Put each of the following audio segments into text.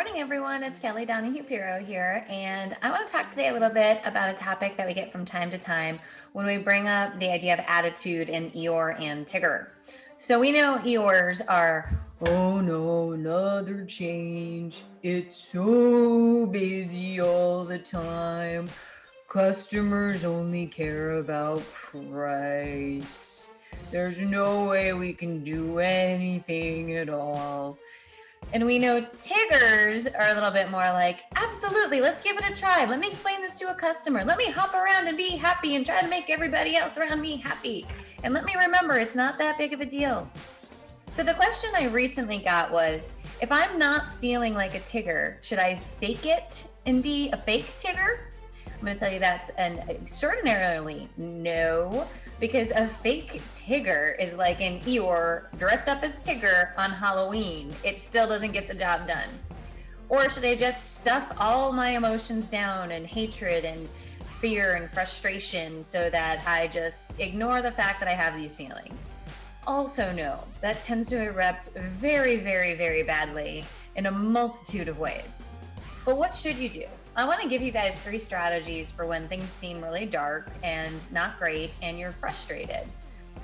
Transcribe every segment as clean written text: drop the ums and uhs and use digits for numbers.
morning, everyone. It's Kelly Donahue-Piro here, and I want to talk today a little bit about a topic that we get from time to time when we bring up the idea of attitude in Eeyore and Tigger. So we know Eeyores are, oh no, another change. It's so busy all the time. Customers only care about price. There's no way we can do anything at all. And we know Tiggers are a little bit more like, absolutely, let's give it a try. Let me explain this to a customer. Let me hop around and be happy and try to make everybody else around me happy. And let me remember, it's not that big of a deal. So the question I recently got was, if I'm not feeling like a Tigger, should I fake it and be a fake Tigger? I'm going to tell you that's an extraordinarily no, because a fake Tigger is like an Eeyore dressed up as Tigger on Halloween. It still doesn't get the job done. Or should I just stuff all my emotions down and hatred and fear and frustration so that I just ignore the fact that I have these feelings? Also no, that tends to erupt very, very, very badly in a multitude of ways. But what should you do? I want to give you guys 3 strategies for when things seem really dark and not great and you're frustrated.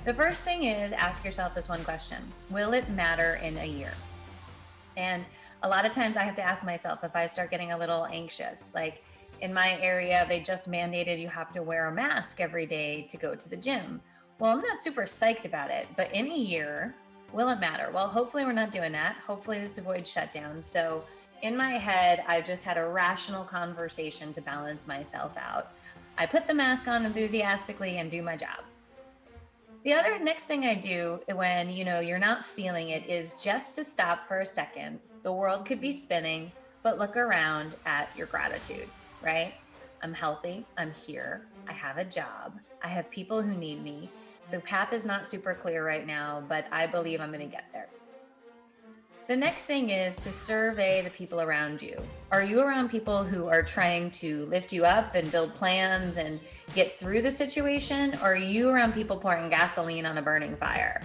The first thing is ask yourself this one question: will it matter in a year? And a lot of times I have to ask myself if I start getting a little anxious. Like in my area, they just mandated you have to wear a mask every day to go to the gym. Well, I'm not super psyched about it, but in a year, will it matter? Well, hopefully we're not doing that. Hopefully this avoids shutdown. So in my head, I just had a rational conversation to balance myself out. I put the mask on enthusiastically and do my job. The other next thing I do when you're not feeling it is just to stop for a second. The world could be spinning, but look around at your gratitude, right? I'm healthy, I'm here, I have a job, I have people who need me. The path is not super clear right now, but I believe I'm going to get there. The next thing is to survey the people around you. Are you around people who are trying to lift you up and build plans and get through the situation? Or are you around people pouring gasoline on a burning fire?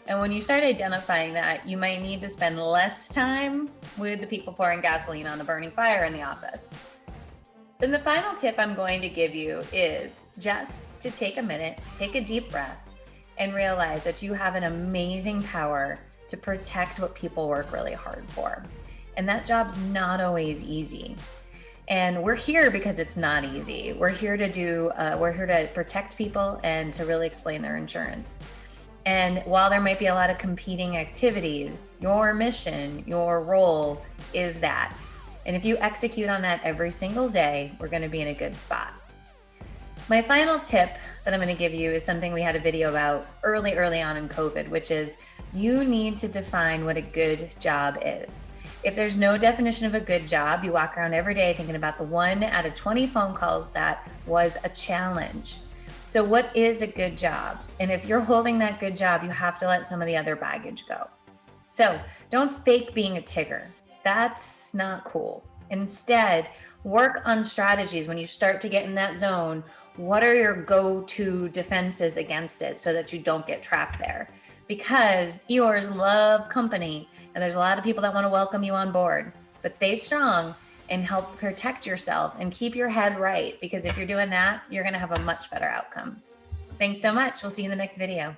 And when you start identifying that, you might need to spend less time with the people pouring gasoline on a burning fire in the office. Then the final tip I'm going to give you is just to take a minute, take a deep breath, and realize that you have an amazing power to protect what people work really hard for. And that job's not always easy. And we're here because it's not easy. We're here to protect people and to really explain their insurance. And while there might be a lot of competing activities, your mission, your role is that. And if you execute on that every single day, we're going to be in a good spot. My final tip that I'm going to give you is something we had a video about early on in COVID, which is you need to define what a good job is. If there's no definition of a good job, you walk around every day thinking about the 1 out of 20 phone calls that was a challenge. So what is a good job? And if you're holding that good job, you have to let some of the other baggage go. So don't fake being a Tigger. That's not cool. Instead, work on strategies when you start to get in that zone. What are your go-to defenses against it so that you don't get trapped there? Because Eeyores love company and there's a lot of people that want to welcome you on board. But stay strong and help protect yourself and keep your head right, because if you're doing that, you're going to have a much better outcome. Thanks so much. We'll see you in the next video.